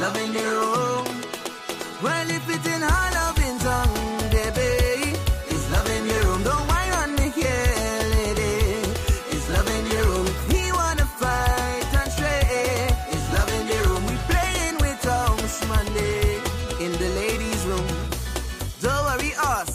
love in the room. Well, if it's in our loving tongue, baby, it's love in the room. Don't whine on me here, lady. It's love in the room. He wanna fight and stray. It's love in the room. We playing with House Monday in the ladies' room. Don't worry, us.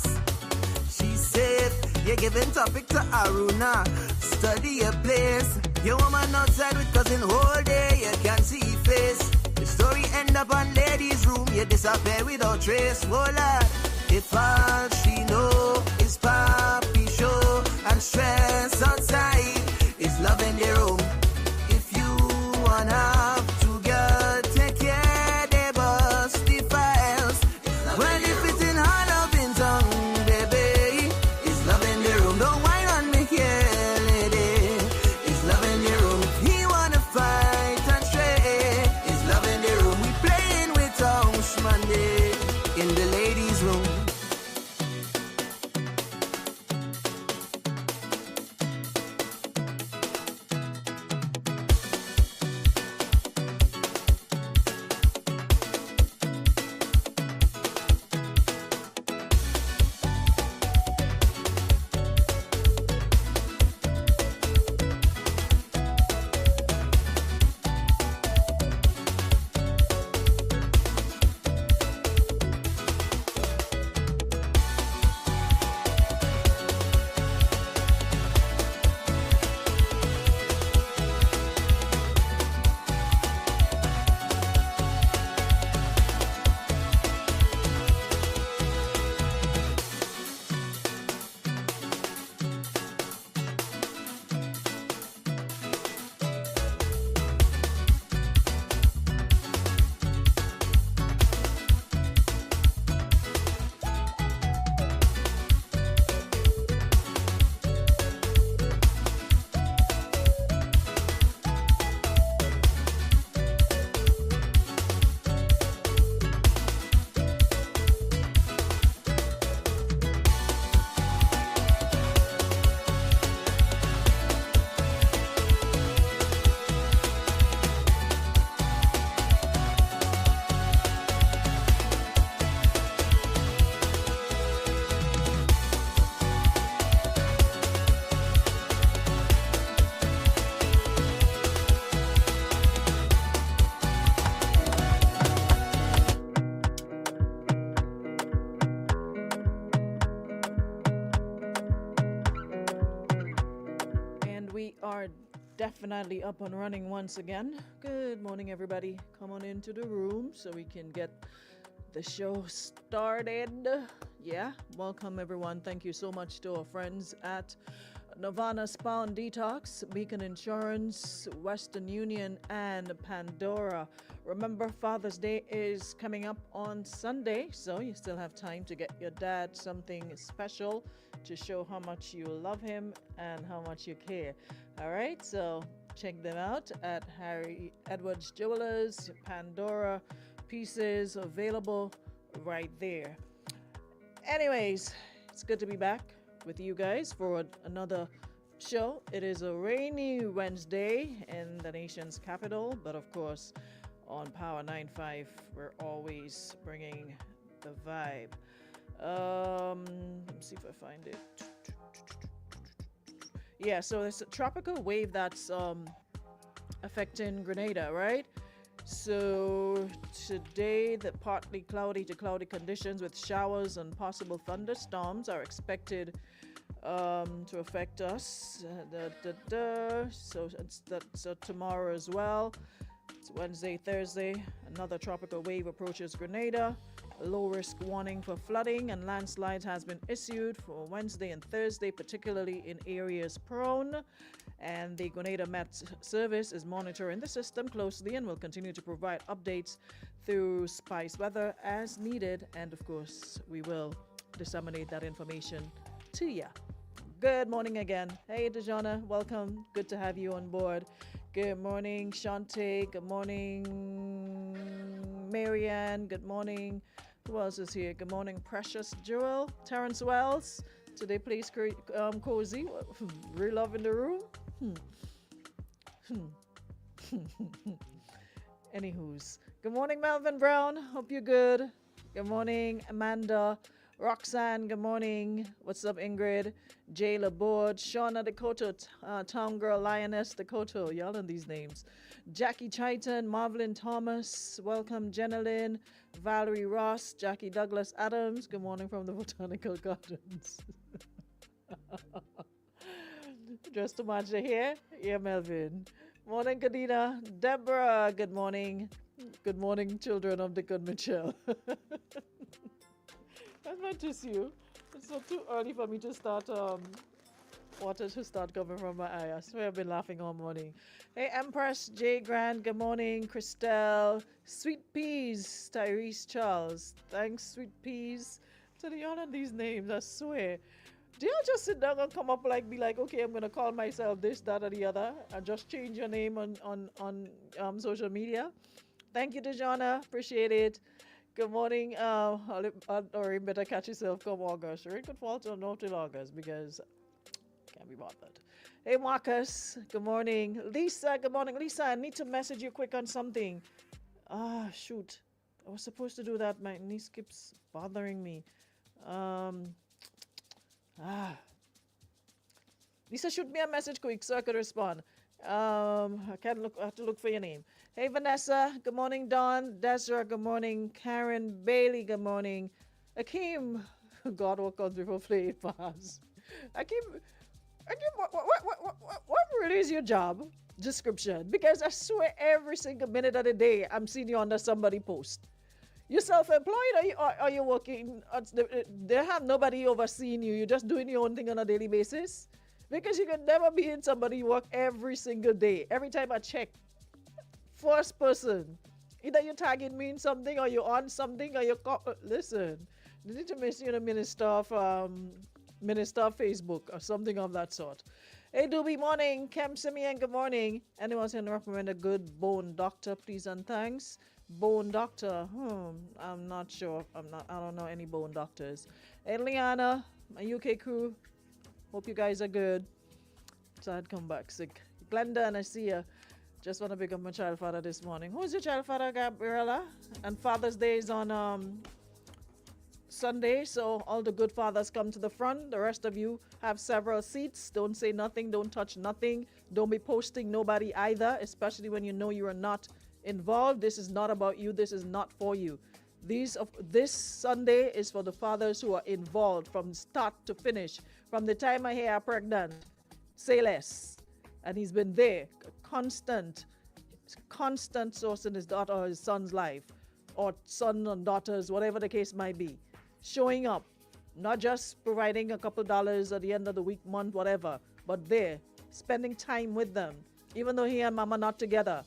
She's safe. You're giving topic to Aruna. Study your place. Your woman outside with cousin whole day. You can't see face. The story end up on ladies' room. You disappear without trace. Voila. If all she know is papi show and stress outside, it's love in the room. If you wanna have to girl, take care, they bust the files. Well, if it's in her loving tongue, baby, it's love in the room. Don't whine on me here, lady. It's love in the room. He wanna fight and stray. It's love in the room. We playing with House Monday in the ladies' room. Definitely up and running once again. Good morning, everybody. Come on into the room so we can get the show started. Yeah, welcome everyone. Thank you so much to our friends at Nirvana Spa and Detox, Beacon Insurance, Western Union, and Pandora. Remember, Father's Day is coming up on Sunday, so you still have time to get your dad something special to show how much you love him and how much you care. All right, so check them out at Harry Edwards Jewelers, Pandora pieces available right there. Anyways, it's good to be back with you guys for another show. It is a rainy Wednesday in the nation's capital, but of course on Power 95 we're always bringing the vibe. Let me see if I find it. Yeah, so there's a tropical wave that's affecting Grenada, right? So today, the partly cloudy to cloudy conditions with showers and possible thunderstorms are expected to affect us. So tomorrow as well. It's Wednesday, Thursday. Another tropical wave approaches Grenada. A low-risk warning for flooding and landslides has been issued for Wednesday and Thursday, particularly in areas prone. And the Grenada Met Service is monitoring the system closely and will continue to provide updates through Spice Weather as needed. And of course, we will disseminate that information to you. Good morning again. Hey, Dejana, welcome. Good to have you on board. Good morning, Shante. Good morning, Marianne. Good morning. Who else is here? Good morning, Precious Jewel. Terrence Wells. Today, please, Cozy. Real love in the room. Anywho's. Good morning, Melvin Brown. Hope you're good. Good morning, Amanda. Roxanne, good morning. What's up, Ingrid? Jay Laborde, Shauna Dakota, Town Girl Lioness Dakota. Y'all know these names. Jackie Chaiton, Marvelyn Thomas. Welcome, Jenilyn. Valerie Ross, Jackie Douglas Adams. Good morning from the Botanical Gardens. Just to match the hair? Yeah, Melvin. Morning, Kadina. Deborah, good morning. Good morning, children of the good Michelle. I meant to see you. It's not too early for me to start, water to start coming from my eye. I swear I've been laughing all morning. Hey, Empress, Jay Grant, good morning. Christelle, Sweet Peas, Tyrese Charles. Thanks, Sweet Peas. To the honor of these names, I swear. Do y'all just sit down and come up like, be like, okay, I'm gonna call myself this, that, or the other, and just change your name on social media? Thank you, Dejana. Appreciate it. Good morning. Or better catch yourself come August. Or it could fall till not till August because can't be bothered. Hey, Marcus. Good morning. Lisa. Good morning. Lisa, I need to message you quick on something. Shoot. I was supposed to do that. My niece keeps bothering me. Lisa, shoot me a message quick so I could respond. I have to look for your name. Hey, Vanessa. Good morning, Dawn. Desra. Good morning. Karen Bailey. Good morning. Akeem. God, what country for play pass? Akeem, what really is your job description? Because I swear every single minute of the day I'm seeing you under somebody post. You're self-employed or are you working? They have nobody overseeing you. You're just doing your own thing on a daily basis. Because you can never be in somebody work every single day. Every time I check, first person, either you're tagging me in something or you're on something or you're listen. You need to miss you know minister of Facebook or something of that sort. Hey, Doobie, morning. Kem Simeon, good morning. Anyone can recommend a good bone doctor, please and thanks. Bone doctor. I'm not sure. I don't know any bone doctors. Hey, Liana, my UK crew. Hope you guys are good. So I'd come back sick. Glenda, and I see you. Just want to pick up my child father this morning. Who's your child father, Gabriella? And Father's Day is on Sunday, so all the good fathers come to the front. The rest of you have several seats. Don't say nothing. Don't touch nothing. Don't be posting nobody either, especially when you know you are not involved. This is not about you. This is not for you. This Sunday is for the fathers who are involved from start to finish. From the time I hear I'm pregnant, say less. And he's been there, constant source in his daughter or his son's life, or son and daughters, whatever the case might be. Showing up, not just providing a couple dollars at the end of the week, month, whatever, but there, spending time with them, even though he and mama not together,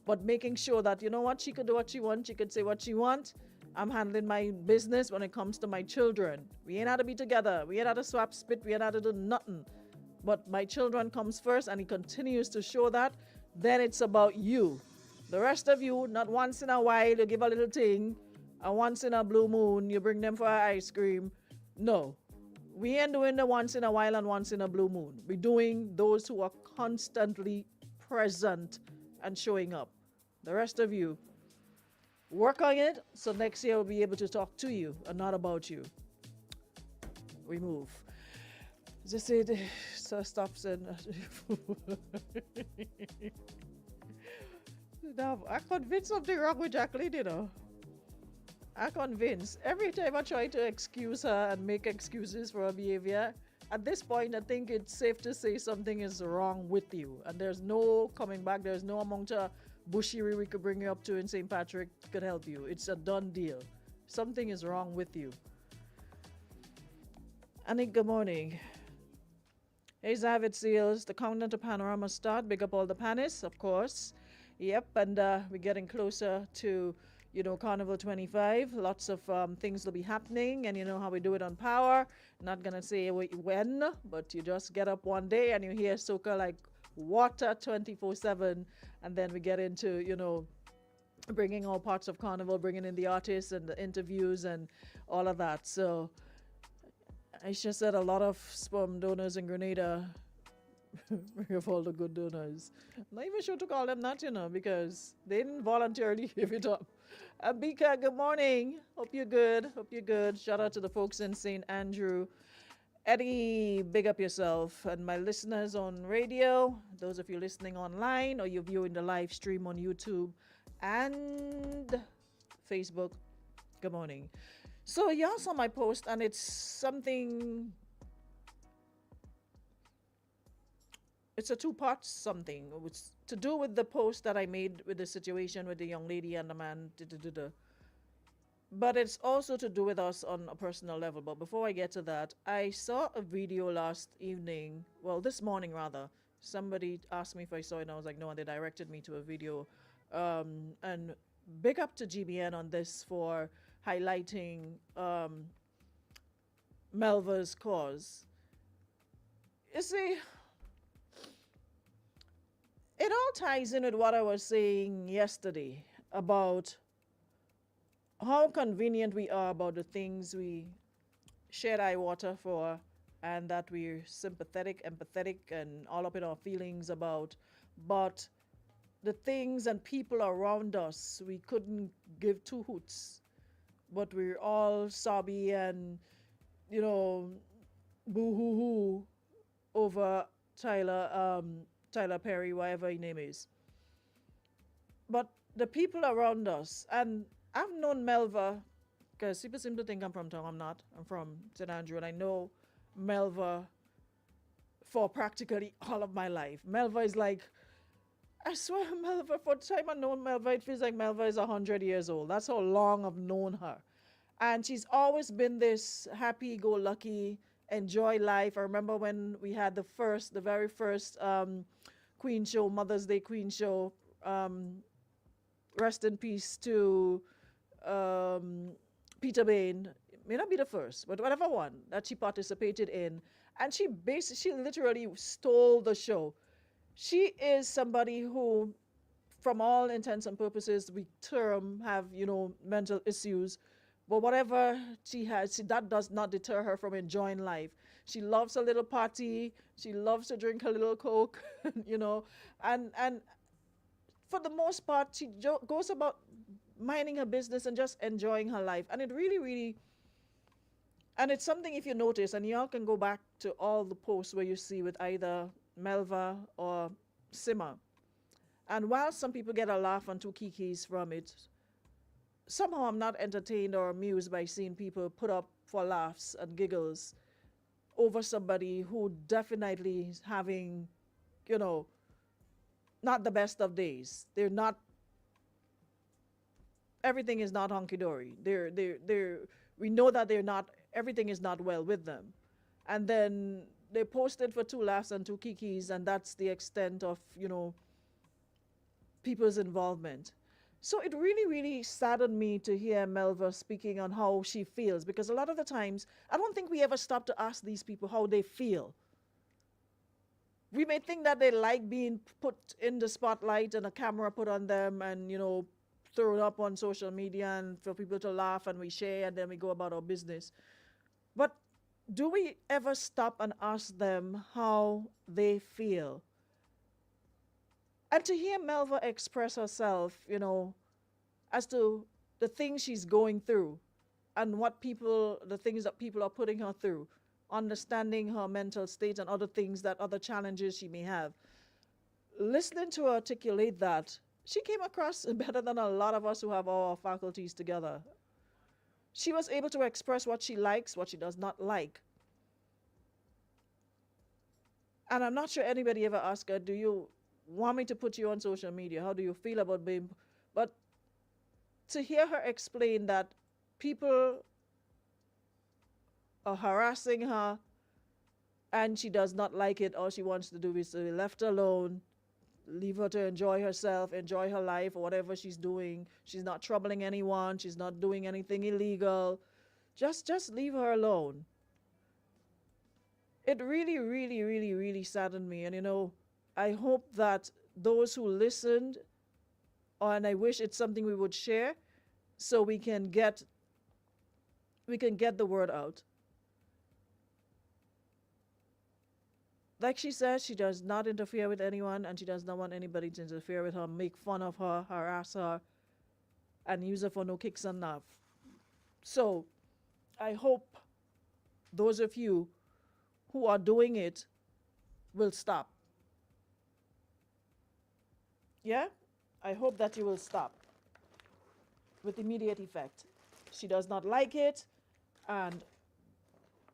but making sure that, you know what, she could do what she wants, she could say what she wants. I'm handling my business when it comes to my children. We ain't had to be together. We ain't had to swap spit. We ain't had to do nothing. But my children comes first, and he continues to show that. Then it's about you. The rest of you, not once in a while, you give a little thing, and once in a blue moon, you bring them for ice cream. No. We ain't doing the once in a while and once in a blue moon. We're doing those who are constantly present and showing up. The rest of you, work on it so next year we'll be able to talk to you and not about you. We move. Just say so stop saying now, I convinced something wrong with Jacqueline, you know. I convinced. Every time I try to excuse her and make excuses for her behavior, at this point I think it's safe to say something is wrong with you. And there's no coming back. There's no amount of bushery we could bring you up to in St. Patrick could help you. It's a done deal. Something is wrong with you. Annie, good morning. Hey, Zavid Seals, the countdown to Panorama start. Big up all the panists, of course. Yep, and we're getting closer to, Carnival 25. Lots of things will be happening, and you know how we do it on Power. Not gonna say when, but you just get up one day and you hear soca like water 24/7, and then we get into, bringing all parts of Carnival, bringing in the artists and the interviews and all of that. So Aisha said a lot of sperm donors in Grenada of all the good donors. I'm not even sure to call them that, because they didn't voluntarily give it up. Abika, good morning. Hope you're good. Hope you're good. Shout out to the folks in St. Andrew. Eddie, big up yourself. And my listeners on radio, those of you listening online or you're viewing the live stream on YouTube and Facebook, good morning. So, y'all saw my post, and it's something, it's a two-part something. It's to do with the post that I made with the situation with the young lady and the man. But it's also to do with us on a personal level. But before I get to that, I saw a video last evening, well, this morning rather. Somebody asked me if I saw it, and I was like, no, and they directed me to a video. And big up to GBN on this for highlighting Melva's cause. You see, it all ties in with what I was saying yesterday about how convenient we are about the things we shed eye water for, and that we're sympathetic, empathetic, and all up in our feelings about. But the things and people around us, we couldn't give two hoots. But we're all sobby and, boo-hoo-hoo over Tyler Perry, whatever his name is. But the people around us, and I've known Melva, because people seem to think I'm from town. I'm not. I'm from St. Andrew, and I know Melva for practically all of my life. Melva is like, I swear, Melva, for the time I've known Melva, it feels like Melva is 100 years old. That's how long I've known her. And she's always been this happy-go-lucky, enjoy life. I remember when we had the very first Queen show, Mother's Day Queen show. Rest in peace to Peter Bain. May not be the first, but whatever one that she participated in. And she literally stole the show. She is somebody who, from all intents and purposes, we have, mental issues. But whatever she has, that does not deter her from enjoying life. She loves a little party. She loves to drink her little Coke, and for the most part, she goes about minding her business and just enjoying her life. And it really, really, and it's something, if you notice, and y'all can go back to all the posts where you see with either Melva or Sima. And while some people get a laugh and two kikis from it, somehow I'm not entertained or amused by seeing people put up for laughs and giggles over somebody who definitely is having, not the best of days. They're not, everything is not hunky-dory. We know that everything is not well with them. And then they posted for two laughs and two kikis, and that's the extent of, people's involvement. So it really, really saddened me to hear Melva speaking on how she feels, because a lot of the times, I don't think we ever stop to ask these people how they feel. We may think that they like being put in the spotlight and a camera put on them and, thrown up on social media and for people to laugh and we share and then we go about our business. But do we ever stop and ask them how they feel? And to hear Melva express herself, as to the things she's going through and the things that people are putting her through, understanding her mental state and other challenges she may have. Listening to her articulate that, she came across better than a lot of us who have all our faculties together. She was able to express what she likes, what she does not like. And I'm not sure anybody ever asked her, do you want me to put you on social media? How do you feel about being... But to hear her explain that people are harassing her and she does not like it, all she wants to do is to be left alone, leave her to enjoy herself, enjoy her life, or whatever she's doing. She's not troubling anyone. She's not doing anything illegal. Just leave her alone. It really, really, really, really saddened me. And, I hope that those who listened, and I wish it's something we would share so we can get the word out. like she says, she does not interfere with anyone and she does not want anybody to interfere with her, make fun of her, harass her, and use her for no kicks and love. So I hope those of you who are doing it will stop. Yeah? I hope that you will stop with immediate effect. She does not like it, and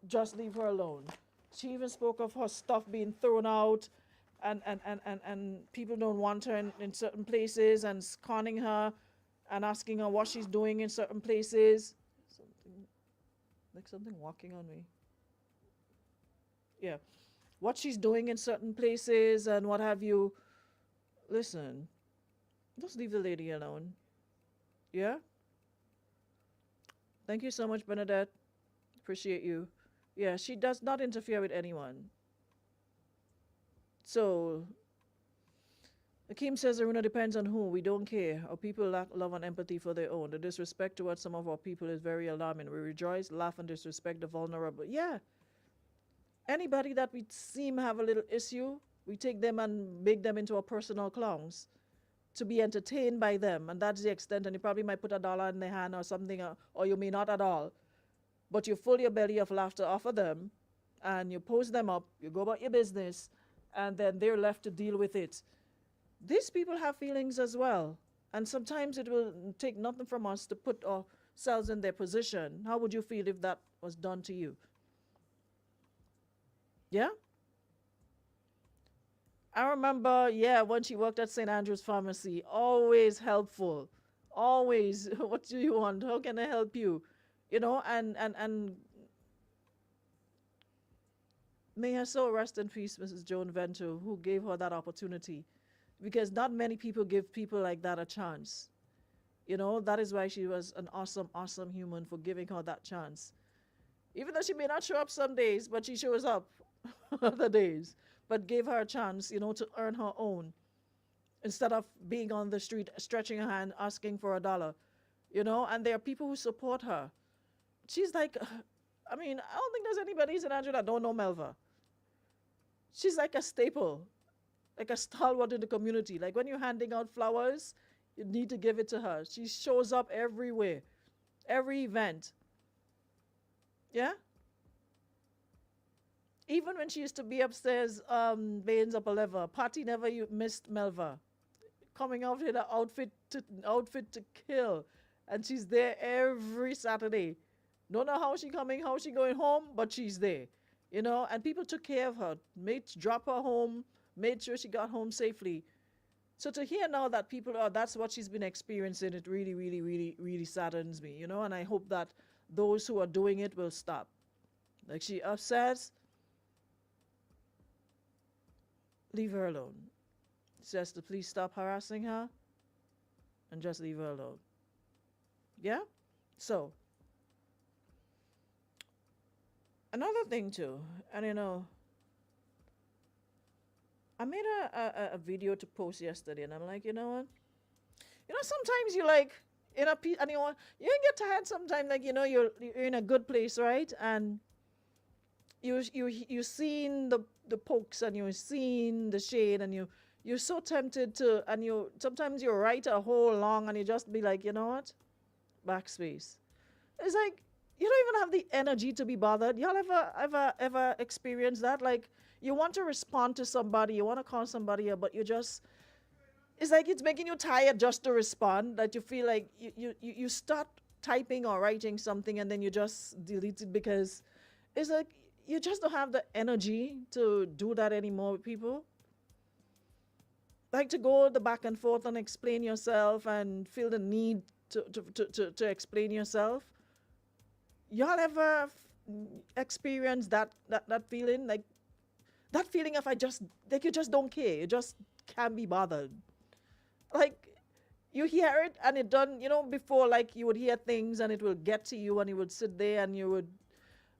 just leave her alone. She even spoke of her stuff being thrown out, and people don't want her in certain places, and conning her and asking her what she's doing in certain places. Something walking on me. Yeah. What she's doing in certain places and what have you. Listen, just leave the lady alone. Yeah? Thank you so much, Bernadette. Appreciate you. Yeah, she does not interfere with anyone. So, Akeem says Aruna depends on who. We don't care. Our people lack love and empathy for their own. The disrespect towards some of our people is very alarming. We rejoice, laugh, and disrespect the vulnerable. Yeah. Anybody that we seem have a little issue, we take them and make them into our personal clowns to be entertained by them. And that's the extent. And you probably might put $1 in their hand or something, or you may not at all. But you fill your belly of laughter off of them, and you post them up, you go about your business, and then they're left to deal with it. These people have feelings as well. And sometimes it will take nothing from us to put ourselves in their position. How would you feel if that was done to you? Yeah? I remember, when she worked at St. Andrew's Pharmacy, always helpful. Always, what do you want? How can I help you? You know, and may her soul rest in peace, Mrs. Joan Vento, who gave her that opportunity. Because not many people give people like that a chance. You know, that is why she was an awesome, awesome human for giving her that chance. Even though she may not show up some days, but she shows up other days. But gave her a chance, you know, to earn her own. Instead of being on the street, stretching her hand, asking for $1. You know, and there are people who support her. She's like, I mean, I don't think there's anybody in Andrew that don't know Melva. She's like a staple, like a stalwart in the community. Like when you're handing out flowers, you need to give it to her. She shows up everywhere, every event. Yeah? Even when she used to be upstairs, Baines Upper Level, Patty never missed Melva. Coming out in an outfit to kill. And she's there every Saturday. Don't know how she coming, how she going home, but she's there. You know, and people took care of her, drop her home, made sure she got home safely. So to hear now that people that's what she's been experiencing, it really, really, really, really saddens me, you know, and I hope that those who are doing it will stop. Like she says, leave her alone. Says to please stop harassing her and just leave her alone. Yeah? So, another thing too, and you know, I made a video to post yesterday, and I'm like, you know what? You know, sometimes you like in a piece, and you get tired sometimes. Like, you know, you're in a good place, right? And you seen the pokes, and you're seeing the shade, and you're so tempted to, and sometimes you write a whole long, and you just be like, you know what? Backspace. It's like you don't even have the energy to be bothered. Y'all ever experienced that? Like you want to respond to somebody, you want to call somebody up, but it's like it's making you tired just to respond. That you feel like you start typing or writing something and then you just delete it because it's like you just don't have the energy to do that anymore with people. Like to go the back and forth and explain yourself and feel the need to explain yourself. Y'all ever experience that feeling? Like that feeling of you just don't care. You just can't be bothered. Like you hear it and it done, you know, before like you would hear things and it will get to you and you would sit there and you would,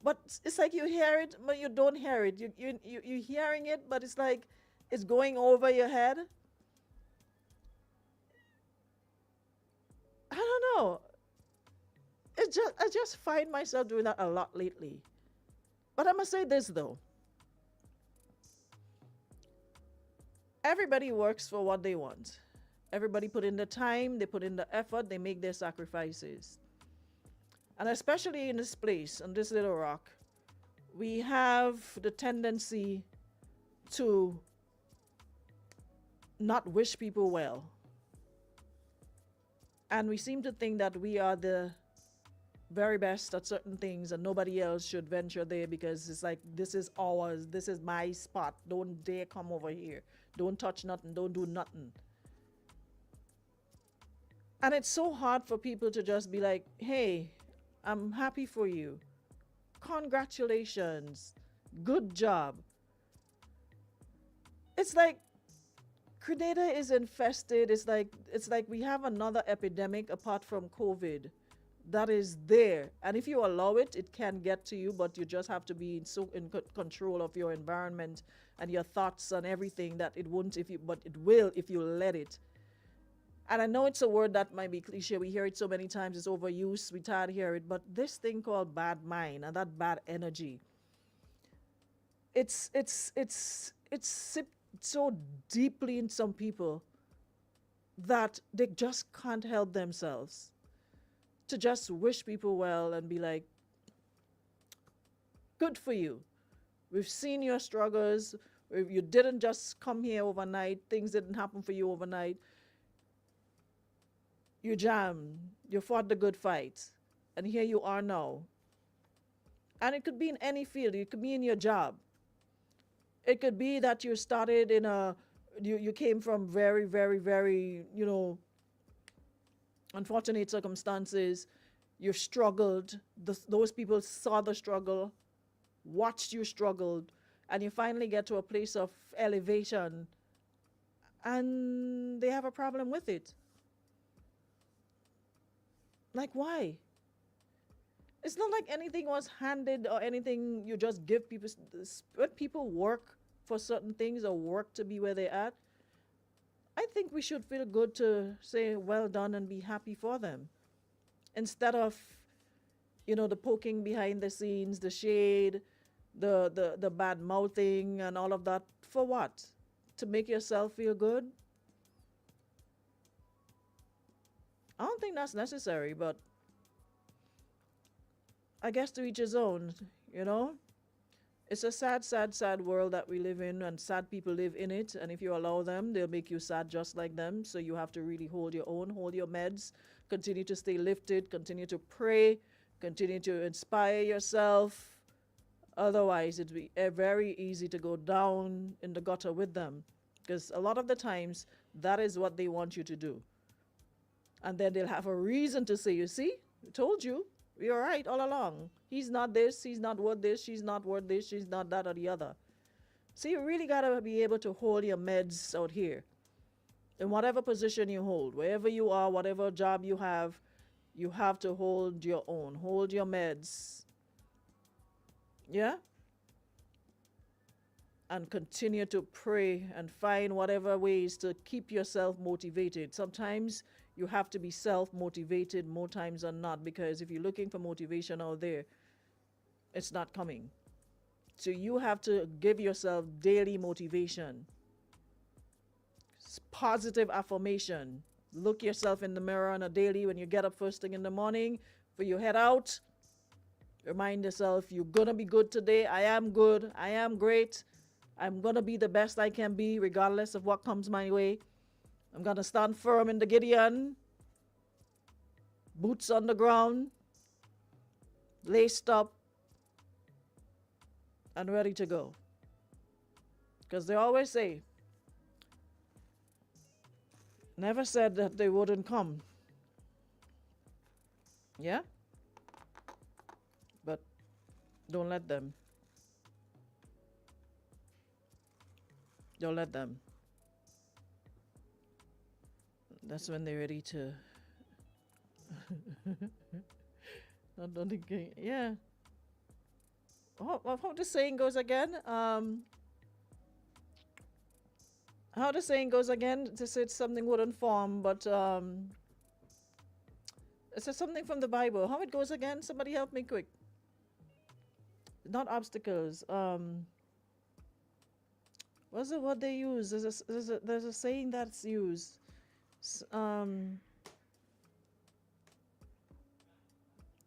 but it's like you hear it but you don't hear it. You're hearing it but it's like it's going over your head. I don't know. I just find myself doing that a lot lately. But I must say this though. Everybody works for what they want. Everybody put in the time, they put in the effort, they make their sacrifices. And especially in this place, on this little rock, we have the tendency to not wish people well. And we seem to think that we are the very best at certain things and nobody else should venture there because it's like, this is ours, this is my spot. Don't dare come over here. Don't touch nothing, don't do nothing. And it's so hard for people to just be like, hey, I'm happy for you. Congratulations. Good job. It's like Grenada is infested. It's like we have another epidemic apart from COVID that is there. And if you allow it, it can get to you, but you just have to be in control of your environment and your thoughts and everything that it won't but it will if you let it. And I know it's a word that might be cliche. We hear it so many times, it's overused, we tired of hearing it. But this thing called bad mind and that bad energy, it's so deeply in some people that they just can't help themselves to just wish people well and be like, good for you. We've seen your struggles. You didn't just come here overnight. Things didn't happen for you overnight. You jammed, you fought the good fight, and here you are now. And it could be in any field. It could be in your job. It could be that you started in you came from very, very, very, unfortunate circumstances. You struggled. Those people saw the struggle, watched you struggled, and you finally get to a place of elevation, and they have a problem with it. Like, why? It's not like anything was handed or anything you just give people. When people work for certain things or work to be where they're at, I think we should feel good to say well done and be happy for them. Instead of, the poking behind the scenes, the shade, the bad mouthing and all of that. For what? To make yourself feel good? I don't think that's necessary, but I guess to each his own, It's a sad, sad, sad world that we live in, and sad people live in it. And if you allow them, they'll make you sad just like them. So you have to really hold your own, hold your meds, continue to stay lifted, continue to pray, continue to inspire yourself. Otherwise, it'd be very easy to go down in the gutter with them. Because a lot of the times, that is what they want you to do. And then they'll have a reason to say, you see, I told you, you're right all along. He's not this, he's not worth this, she's not worth this, she's not that or the other. So you really got to be able to hold your meds out here. In whatever position you hold, wherever you are, whatever job you have to hold your own. Hold your meds. Yeah? And continue to pray and find whatever ways to keep yourself motivated. Sometimes you have to be self-motivated more times than not, because if you're looking for motivation out there, it's not coming. So you have to give yourself daily motivation. Positive affirmation. Look yourself in the mirror on a daily when you get up first thing in the morning. Before you head out, remind yourself, you're going to be good today. I am good. I am great. I'm going to be the best I can be regardless of what comes my way. I'm going to stand firm in the Gideon. Boots on the ground. Laced up. And ready to go. Because they always say, never said that they wouldn't come. Yeah? But don't let them. Don't let them. That's when they're ready to. Not thinking. Yeah. How the saying goes again? How the saying goes again? To say something wouldn't form, but it's something from the Bible. How it goes again? Somebody help me quick. Not obstacles. What's it what they use? There's a saying that's used. S- Um,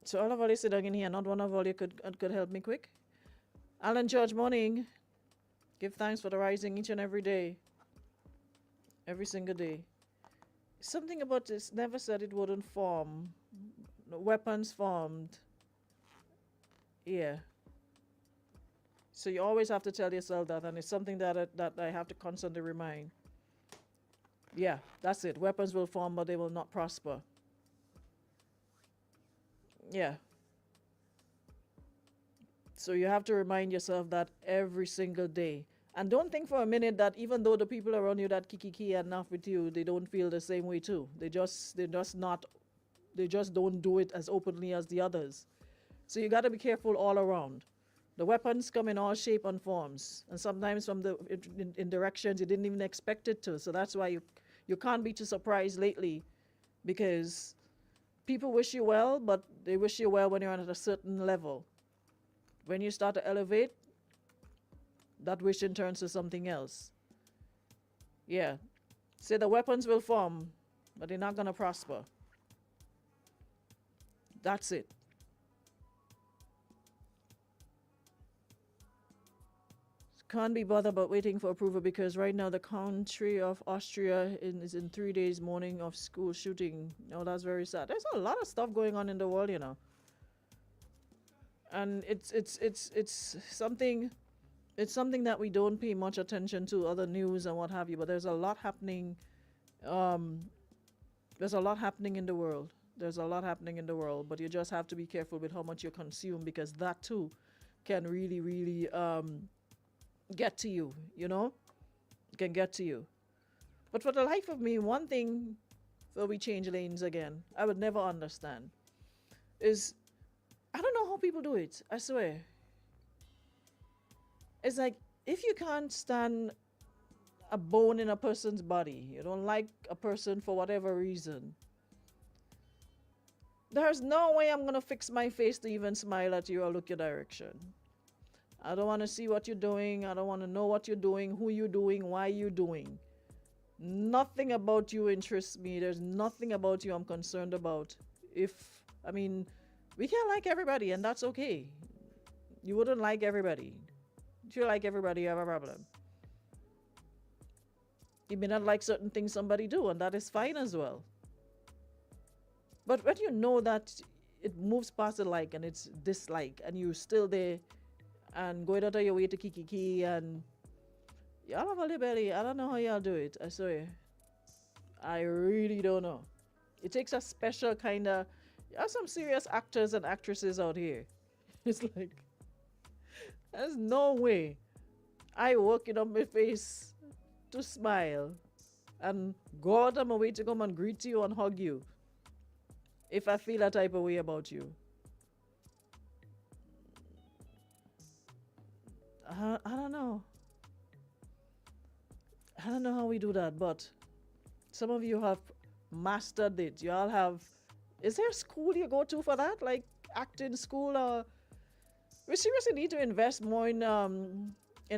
so all of all you sit down in here, not one of all you could help me quick. Alan George, morning. Give thanks for the rising each and every day, every single day. Something about this never said it wouldn't form. No weapons formed. Yeah. So you always have to tell yourself that, and it's something that I have to constantly remind. Yeah, that's it. Weapons will form, but they will not prosper. Yeah. So you have to remind yourself that every single day. And don't think for a minute that even though the people around you that kiki enough with you, they don't feel the same way too. They just don't do it as openly as the others. So you got to be careful all around. The weapons come in all shape and forms, and sometimes from in directions you didn't even expect it to. So that's why you can't be too surprised lately, because people wish you well, but they wish you well when you're at a certain level. When you start to elevate, that wishing turns to something else. Yeah. Say the weapons will form, but they're not gonna prosper. That's it. Can't be bothered about waiting for approval because right now the country of Austria is in 3 days mourning of school shooting. No, that's very sad. There's a lot of stuff going on in the world, you know. And it's something that we don't pay much attention to, other news and what have you, but there's a lot happening. um there's a lot happening in the world. There's a lot happening in the world, but you just have to be careful with how much you consume, because that too can really get to you, you know? It can get to you. But for the life of me, one thing, where we change lanes again, I would never understand is, I don't know how people do it, I swear. It's like, if you can't stand a bone in a person's body, you don't like a person for whatever reason, there's no way I'm gonna fix my face to even smile at you or look your direction. I don't want to see what you're doing. I don't want to know what you're doing, who you're doing, why you're doing. Nothing about you interests me. There's nothing about you I'm concerned about. I mean, we can't like everybody, and that's okay. You wouldn't like everybody. If you like everybody, you have a problem. You may not like certain things somebody do, and that is fine as well. But when you know that it moves past the like and it's dislike, and you're still there and going out of your way to kiki and y'all have a little belly. I don't know how y'all do it. I swear. I really don't know. It takes a special kind of. You have some serious actors and actresses out here. It's like, there's no way I working on my face to smile and go out of my way to come and greet you and hug you if I feel that type of way about you. I don't know. I don't know how we do that, but some of you have mastered it. You all have. Is there a school you go to for that, like acting school? Or we seriously need to invest more in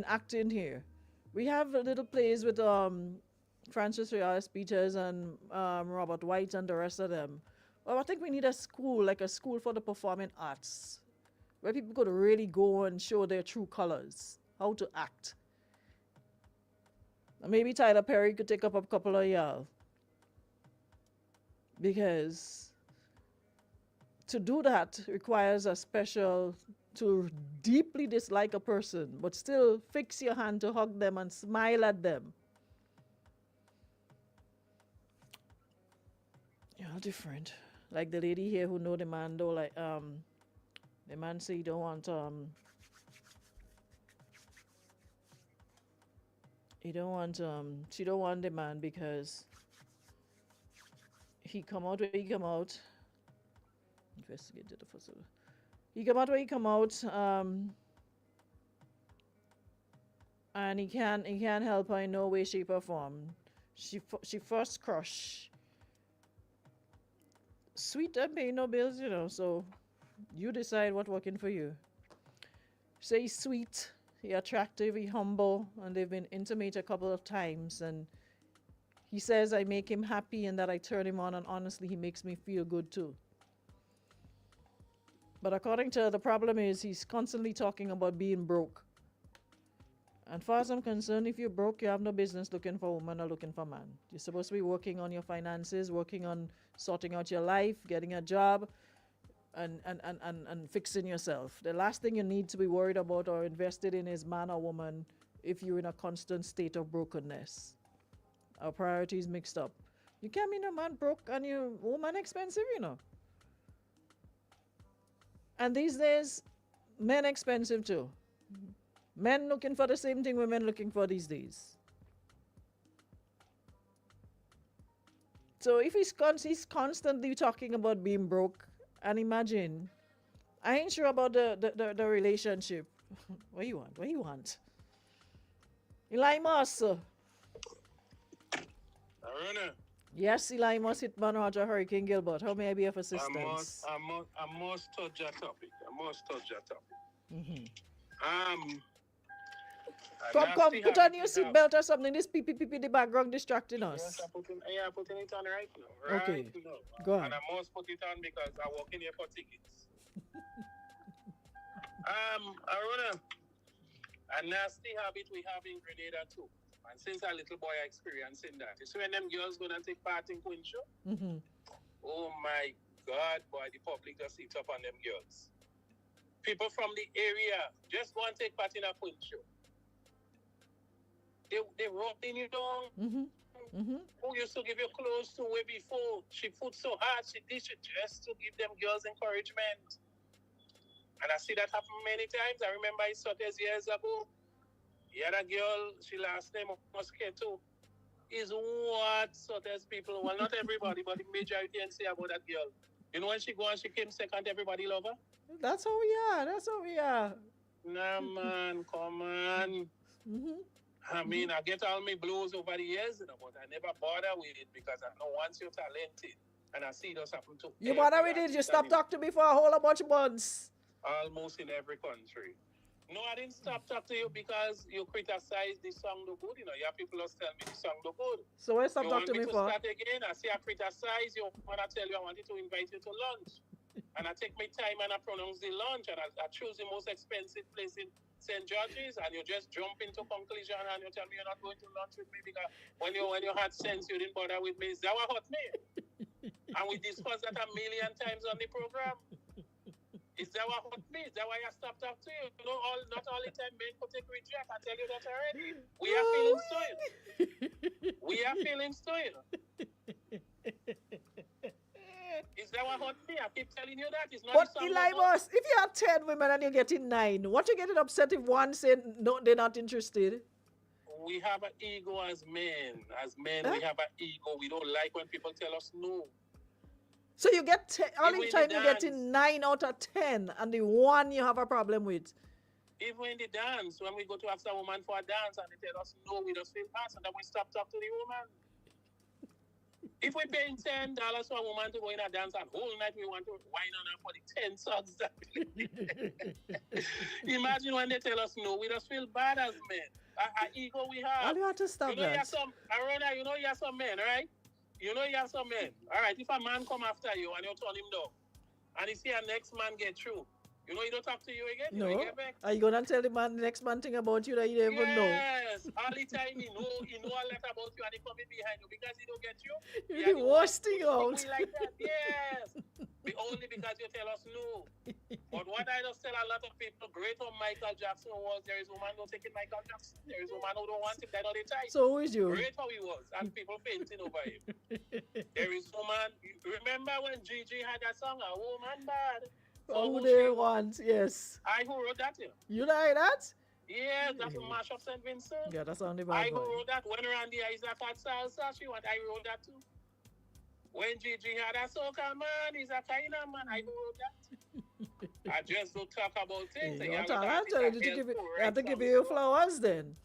acting here. We have little plays with Francis Rios Peters and Robert White and the rest of them. Well, I think we need a school, like a school for the performing arts, where people could really go and show their true colors, how to act. And maybe Tyler Perry could take up a couple of y'all. Because to do that requires a special, to deeply dislike a person, but still fix your hand to hug them and smile at them. You're different. Like the lady here who know the man though, like the man say he don't want she don't want the man because he come out where he come out. Investigate the facility. He come out where he come out, and he can't help her in no way, shape, or form. She first crush. Sweet and pay no bills, you know. So you decide what working for you. Say he's sweet. he attractive, he humble, and they've been intimate a couple of times. And he says I make him happy and that I turn him on, and honestly, he makes me feel good too. But according to the problem is he's constantly talking about being broke. And far as I'm concerned, if you're broke, you have no business looking for a woman or looking for a man. You're supposed to be working on your finances, working on sorting out your life, getting a job, and fixing yourself. The last thing you need to be worried about or invested in is man or woman if you're in a constant state of brokenness. Our priorities mixed up. You can't be a man broke and your woman expensive, you know. And these days, men expensive too. Men looking for the same thing women looking for these days. So if he's constantly talking about being broke, and imagine, I ain't sure about the relationship. What you want? What you want? Eli Moss. Aruna, Yes, Eli Moss, Hitman Roger, Hurricane Gilbert. How may I be of I assistance? must touch that topic. Mm-hmm. Um, Come, put on your seatbelt or something. This pee in the background distracting Yes, us. I'm putting it on right now. Okay. Now. Go on. And I must put it on because I walk in here for tickets. Aruna, a nasty habit we have in Grenada too. And since a little boy experiencing that. You see when them girls go and take part in Queen Show? Mm-hmm. Oh my God, boy, the public just eats up on them girls. People from the area just go and take part in a Queen Show. They roughing you down. Mm-hmm. Mm-hmm. Who used to give you clothes to way before? She fought so hard, she did she just to give them girls encouragement. And I see that happen many times. I remember in Sotes years ago, he had a girl, she last name Mosquito. Is what Sotes people, well, not everybody, but the majority can say about that girl. You know when she go and she came second, everybody love her? That's how we are. That's how we are. Nah, man, come on. Mm-hmm. I mean, I get all my blows over the years, you know, but I never bother with it because I know once you're talented, and I see it does happen to You bother with it, you stop talking to me for a whole bunch of months. almost in every country. No, I didn't stop talking to you because you criticize the song do good. You know, you have people who tell me the song do good. So why stop You want talking to me me to for? start again? I say I criticize you. When I tell you I wanted to invite you to lunch. And I take my time and I pronounce the lunch and I choose the most expensive place in St. George's and you just jump into conclusion and you tell me you're not going to lunch with me because when you had sense you didn't bother with me. Is that what hurt me? And we discussed that a million times on the program. Is that what hurt me? Is that why I stopped talking to you? You know, not all the time men could take reject. I tell you that already. We are feeling still. We are feeling still. Is that what hurt me? I keep telling you that. It's not But the song Eli no more. Moss, if you have 10 women and you're getting 9, what you getting upset if one said no, they're not interested? We have an ego as men. As men, Huh? we have an ego. We don't like when people tell us no. So you get all Even the in time the you're dance. getting 9 out of 10 and the one you have a problem with. Even in the dance, when we go to ask a woman for a dance and they tell us no, we just feel bad, and then we stop talking to the woman. If we're paying $10 for a woman to go in a dance and whole night we want to whine on her for the 10 songs that imagine when they tell us no, we just feel bad as men. Our ego we have. All you have to stop You know, you that. have some, Arona, you know, you have some men, right? You know, you have some men. All right, if a man come after you and you turn him down, and you see a next man get through, you know, he don't talk to you again. No. You get back. Are you going to tell the next man thing about you that you don't even know? Yes, all the time he know a lot about you and he coming behind you because he don't get you. You're the worst thing out. We like that, yes. Only because you tell us no. But what I just tell a lot of people, great on Michael Jackson was, there is a woman who taking Michael Jackson. There is a man who don't want him, that all the time. So who is you? Great how he was, and people fainting over him. There is a woman, remember when Gigi had that song, A Woman Bad? Oh, who she they was. want, yes. I who wrote that here. You like that? Yes, that's a mash of St. Vincent. Yeah, that's on the I bad who one. wrote that. When Randy Isaac had salsa, she went, I wrote that too. When Gigi had a soca man, he's a kind of man. I who wrote that. I just don't talk about things. Hey, you want to have to give you flowers then.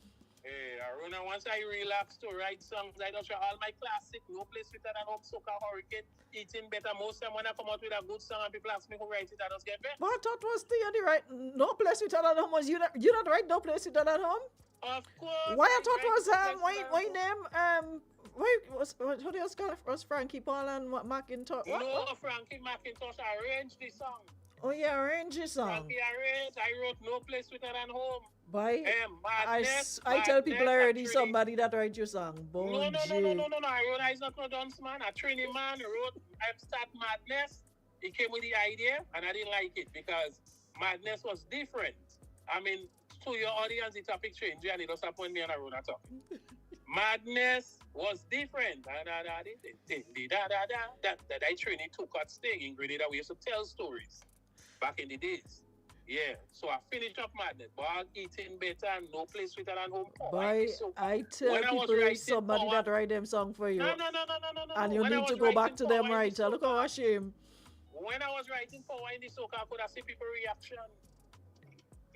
Hey, Aruna, once I relax to write songs, I don't show all my classic, No Place Sweeter Than Home, Soca Hurricane, Eating Better. Most time when I come out with a good song and people ask me who write it, I just get better. But I thought was the right No Place Sweeter Than Home was you not write No Place Sweeter Than Home? Of course. Why I thought was why name what was Frankie Paul and what Macintosh? No, Frankie McIntosh arranged the song. Oh yeah, arrange the song. Frankie arranged. I wrote No Place Sweeter Than Home. By Madness, I tell people already Trini. somebody that write your song. No. I wrote I is not no dance man. A Trini man wrote I'm Start Madness. He came with the idea and I didn't like it because Madness was different. I mean, to your audience, it's a picture change and it doesn't point me on a road at all. Madness was different. That Trini took out sting in Grenada. We used to tell stories back in the days. Yeah, so I finished up Madness. But Eating Better and No Place Sweeter Than Home. I tell when people there's somebody that write them song for you. No. And you need to go back to them right. Look how shame. When I was writing Power in the Soca, I could have seen people reaction.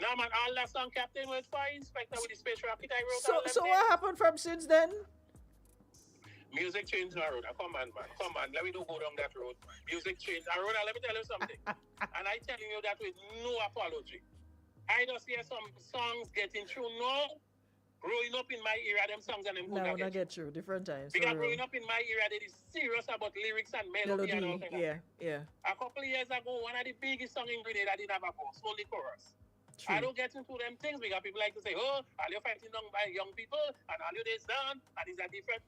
No man, all that song Captain was fine. Inspector with the space rocket I wrote. So what happened from since then? Music changed the road. Come on, man. Let me do go down that road. Music changed. Aruna, let me tell you something. And I telling you that with no apology. I just hear some songs getting through now. Growing up in my era, them songs and them could not get through. Different times. Because growing up in my era, they is serious about lyrics and melody and all that. Yeah. A couple of years ago, one of the biggest songs in Grenada didn't have a verse, only chorus. True. I don't get into them things because people like to say, oh, all you're fighting down by young people and all your days done and it's a different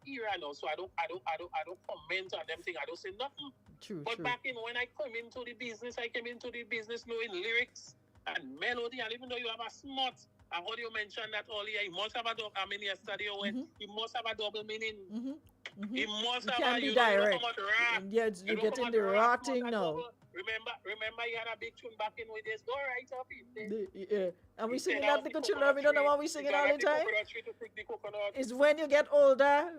era now. So I don't comment on them things. I don't say nothing. True. Back in when I came into the business knowing lyrics and melody, and even though you have a smart, and how do you mention that earlier? It must have a double. I mean, yesterday when it must have a double meaning. It must have. You can't be direct. Yes, you're getting the rotting now. Remember, you had a big tune back in with this. Go right up in there. And we singing that little children. We don't know what we singing all the time. It's when you get older,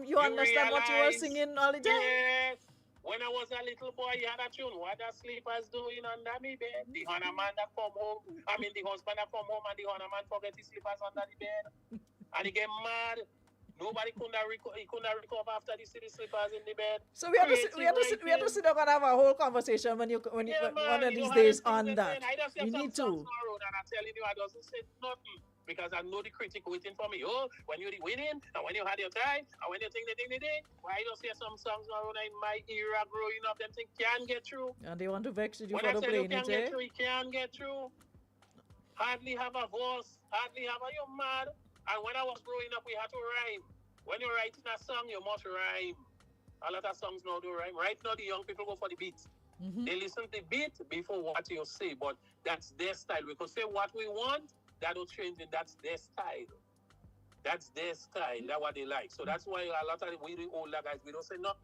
you understand what you were singing all the time. Yes. When I was a little boy, you had a tune. What the sleepers doing under me bed? The honor man that come home. I mean, the husband that come home and the honor man forget his slippers under the bed. And he get mad. Nobody couldn't recover after the city slippers in the bed. So we have to sit down and have a whole conversation when one of these days on that. We need to. And I'm telling you, I doesn't say nothing. Because I know the critic waiting for me. Oh, when you're winning, and when you had your time, and when you think the day, why you just hear some songs around in my era growing up, them things can't get through. And they want to vex you when for the playing it, get through, you can't get through. Hardly have a voice, you're mad. And when I was growing up, we had to rhyme. When you're writing a song, you must rhyme. A lot of songs now do rhyme. Right now, the young people go for the beat. They listen to the beat before what you say, but that's their style. We could say what we want. That'll change it. That's their style. That's what they like. So that's why a lot of we the older guys, we don't say nothing.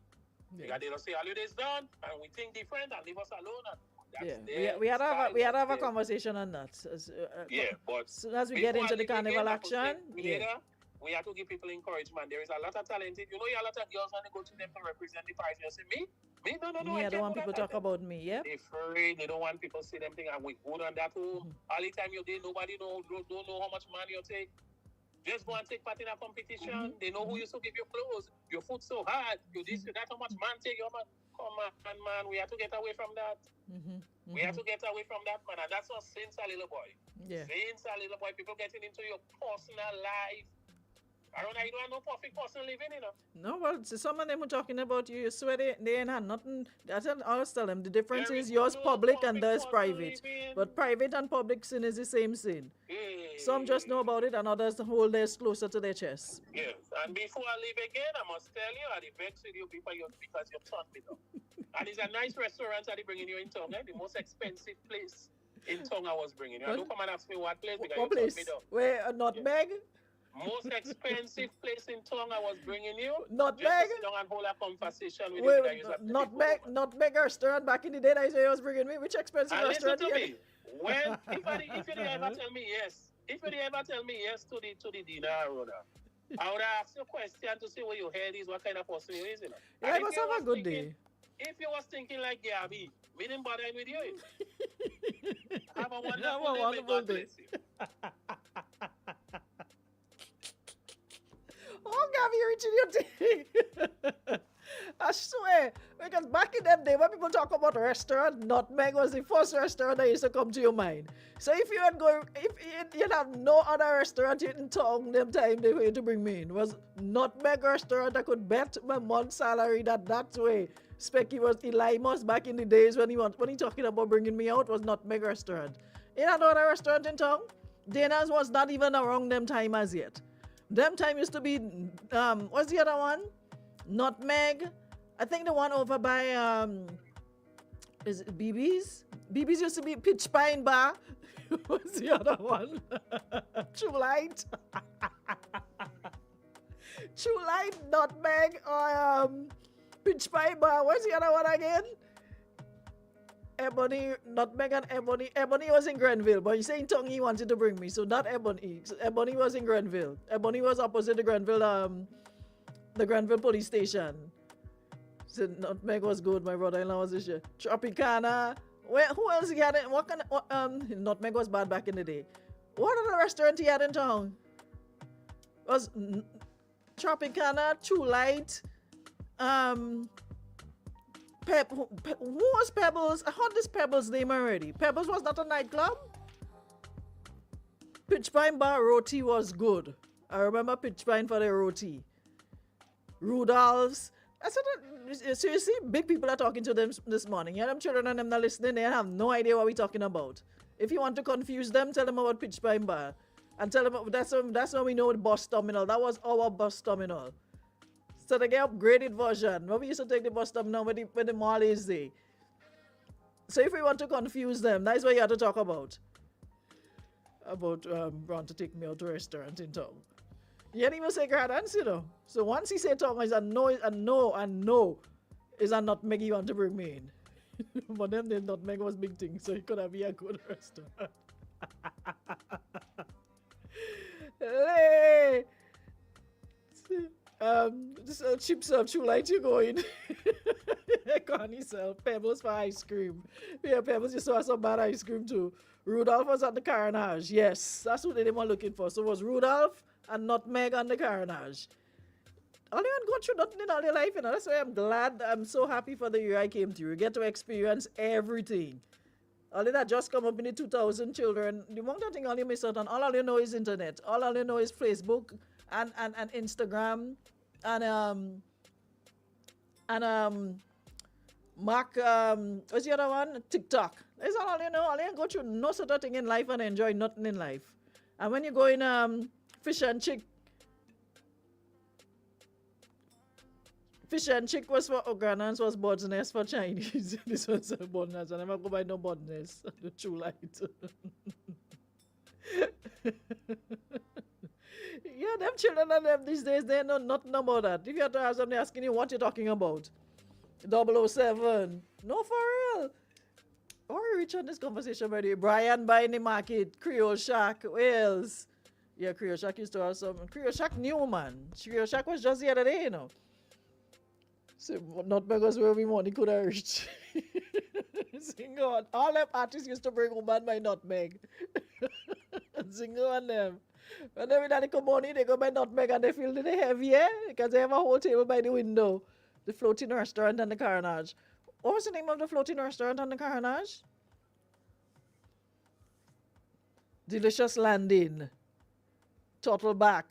Because they don't say holidays done and we think different and leave us alone. We had to have a conversation on that. But soon as we get into the carnival action, we have to give people encouragement. There is a lot of talented. You know, a lot of girls when they go to them to represent the party. You say me. No. I don't want people to talk about me. Yeah. They're afraid. They don't want people to say them thing. And we good on that too. All the time you're there, nobody don't know how much money you take. Just go and take part in a competition. They know who used to give you clothes. Your food so hard. You this, you that. How much man take? Come on, man. We have to get away from that. We have to get away from that, man. And that's what since a little boy. Yeah. Since a little boy, people getting into your personal life. I don't know, you don't have no perfect person living, you know. No, well, some of them are talking about you swear they ain't had nothing. I always tell them the difference is yours public and theirs private. But private and public sin is the same sin. Some just know about it and others hold theirs closer to their chest. Yes, and before I leave again, I must tell you, I vex with you because you taught me now. And it's a nice restaurant that they bringing you in town, the most expensive place in town I was bringing you. I don't come and ask me what place because you taught me now. Where, Nutmeg? Most expensive place in town I was bringing you. Nutmeg? Just to sit down and hold a conversation with you. Nutmeg restaurant back in the day that I was bringing me. Which expensive and restaurant? Listen to me. When, if you ever tell me yes, to the dinner, Rhoda, I would ask you a question to see where your head is, what kind of person you is, you know. Yeah, it must have a good day. If you was thinking like Gabby, me didn't bother with you. Have a wonderful day. have you reaching your thing? I swear, because back in them day when people talk about a restaurant, Nutmeg was the first restaurant that used to come to your mind. So if you had go, if you'd have no other restaurant in town them time they were to bring me in, was Nutmeg restaurant. I could bet my month's salary that's way. Specky was Eli Moss back in the days when he talking about bringing me out was Nutmeg restaurant. You had no other restaurant in town. Dana's was not even around them time as yet. Them time used to be what's the other one? Nutmeg. I think the one over by is it BB's? BB's used to be Pitch Pine Bar. What's the other one? True Light. True Light, Nutmeg, or Pitch Pine Bar. What's the other one again? Ebony, Nutmeg and Ebony. Ebony was in Grenville, but you saying Tongue he wanted to bring me, so not Ebony. So Ebony was in Grenville. Ebony was opposite the Grenville police station. So Nutmeg was good. My brother-in-law was issue. Tropicana. Who else he had? Nutmeg was bad back in the day. What other restaurant he had in town? Was Tropicana, True Light, who was Pebbles? I heard this Pebbles name already. Pebbles was not a nightclub. Pitch Pine Bar roti was good. I remember Pitch Pine for the roti. Rudolph's. I said, seriously, big people are talking to them this morning. Yeah, them children and them not listening. They have no idea what we're talking about. If you want to confuse them, tell them about Pitch Pine Bar. And tell them that's when we know the bus terminal. That was our bus terminal. So they get upgraded version. When we used to take the bus terminal when the mall is there. So if we want to confuse them, that's what you have to talk about. About want to take me out to a restaurant in town. You didn't even say grand answer, you know. So once he said tongue, is a no, is a Nutmeg you want to bring me in. But then the Nutmeg was big thing, so it could have been a good restaurant. Hey! This chips up, True Light, you going? Connie sell Pebbles for ice cream. Yeah, Pebbles used to have some bad ice cream too. Rudolph was at the Carnage. Yes, that's what they were looking for. So it was Rudolph and Nutmeg on the Carnage. All you go through nothing in all your life, you know. That's why I'm glad. I'm so happy for the year I came through. You get to experience everything. All of that just come up in the 2000 children. The one thing all you miss out on, all you know is internet. All you know is Facebook and Instagram and Mark, what's the other one? TikTok. That's all you know. All you go through no sort of thing in life and enjoy nothing in life. And when you go in Fish and Chick was for Ogranans, was Bud's Nest for Chinese. This was a Bud's Nest. I never go by no Bud's Nest. The True Light. Yeah, them children and them these days, they know nothing about that. If you have to ask them, they're asking you what you're talking about. 007. No, for real. Or we reach on this conversation already. Brian buying the market, Creole Shack, Wales. Yeah, Creole Shack used to have some. Creole Shack new, man. Creole Shack was just the other day, you know. So, not because where we money could have reached. Single on. All them artists used to bring woman by Nutmeg. Single on them. When they had the money, they go by Nutmeg and they feel that they heavy, yeah? Because they have a whole table by the window. The floating restaurant and the Carnage. What was the name of the floating restaurant and the Carnage? Delicious Landing. Turtleback.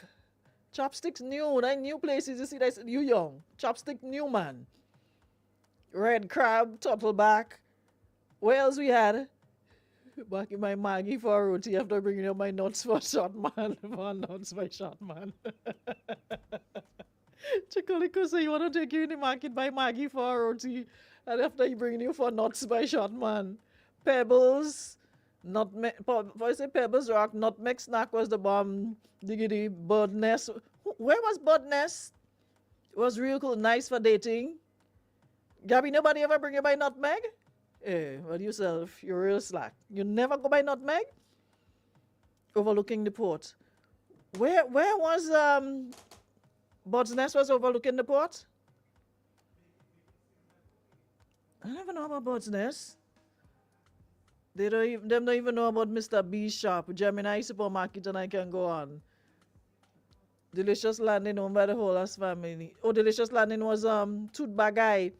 Chopsticks new. That new places, you see, that's you young. Chopstick new, man. Red Crab, Turtleback. What else we had? Back in my Maggie for a roti after bringing up my nuts for shot man. For nuts by shot man. Chicoliko say you want to take you in the market by Maggie for a roti. And after he bring you for nuts by shot man. Pebbles. Nutmeg. What is it? Pebbles Rock. Nutmeg Snack was the bomb. Diggity. Bird Nest. Where was Bird Nest? It was real cool. Nice for dating. Gabby, nobody ever bring you by Nutmeg? Eh, well, yourself, you're real slack. You never go by Nutmeg? Overlooking the port. Where was Bird's Nest was overlooking the port? I never know about Bird's Nest. They don't even know about Mr. B shop, Gemini supermarket, and I can go on. Delicious Landing owned by the Holas family. Oh, Delicious Landing was Toot Bagay.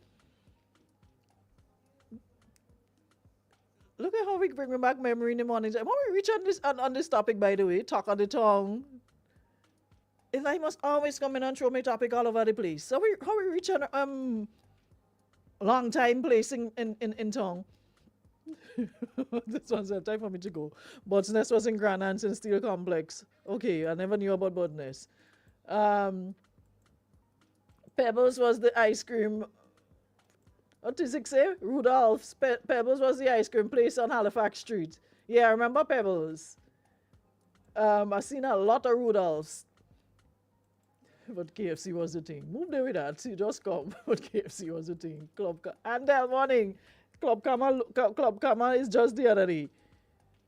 Look at how we bring back memory in the morning. When we reach on this topic, by the way, talk on the tongue. If I must always come in and throw my topic all over the place. So how we reach on long time place in tongue. This one's time for me to go. Bud's Nest was in Grand Anse and Steel Complex. Okay, I never knew about Bud's Nest. Pebbles was the ice cream. What does it say? Rudolph's. Pebbles was the ice cream place on Halifax Street. Yeah, I remember Pebbles. I seen a lot of Rudolph's. But KFC was the thing. Move there with that. See, just come. But KFC was the thing. And that morning, Club Kama is just the other day.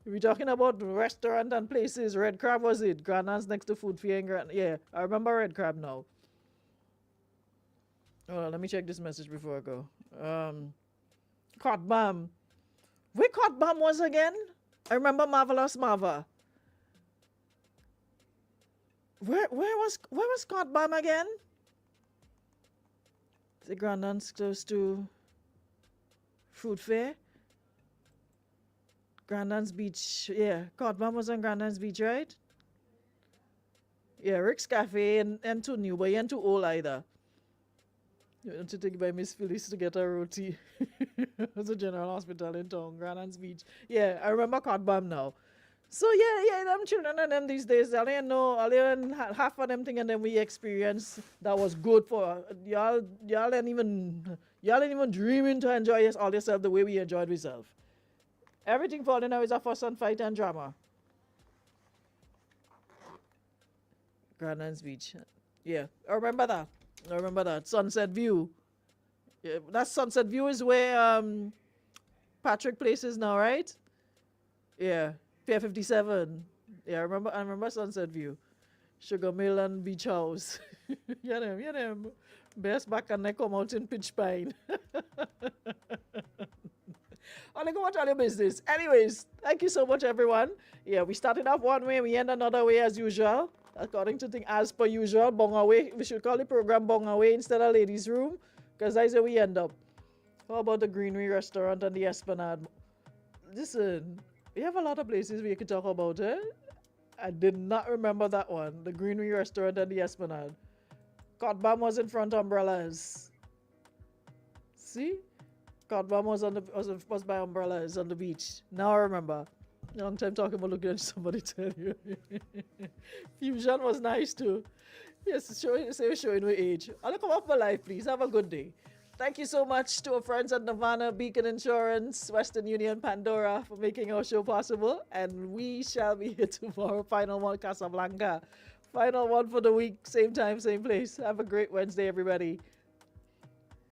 We're talking about restaurant and places. Red Crab was it? Grand Anse next to Food Fair and yeah, I remember Red Crab now. Oh, let me check this message before I go. Cotbam. Where Cotbam was again? I remember Marvelous Marva. Where was Cotbam again? The Grand Anse close to Food Fair. Grand Anse Beach, yeah. Cotbam was on Grand Anse Beach, right? Yeah, Rick's Cafe and too new, but he ain't too old either. You want to take by Miss Phyllis to get a roti. It's a general hospital in town, Grand Anse Beach. Yeah, I remember Cotbam now. So yeah, them children and them these days, I don't know, half of them thing and then we experience that was good for y'all ain't even dreaming to enjoy all yourself the way we enjoyed ourselves. Everything falling now is a fuss and fight and drama. Grand Anse Beach. Yeah, I remember that. Sunset View. Yeah, that Sunset View is where Patrick Place is now, right? Yeah. Pier 57. Yeah, I remember Sunset View. Sugar Mill and Beach House. Yeah, them. Best back and they come out in Pitch Pine. I'll go watch all your business. Anyways, thank you so much, everyone. Yeah, we started off one way, we end another way as usual. According to thing, as per usual, Bong Away. We should call the program Bong Away instead of Ladies' Room, because that's where we end up. How about the Greenery Restaurant and the Esplanade? Listen, we have a lot of places we could talk about, eh? I did not remember that one. The Greenery Restaurant and the Esplanade. Cotbam was in front of umbrellas. See? Cotbam was by umbrellas on the beach. Now I remember. Long time talking about looking at somebody tell you. Fusion was nice too. Yes, showing my age. I'll come off my life, please. Have a good day. Thank you so much to our friends at Nirvana, Beacon Insurance, Western Union, Pandora for making our show possible. And we shall be here tomorrow. Final one, Casablanca. Final one for the week. Same time, same place. Have a great Wednesday, everybody.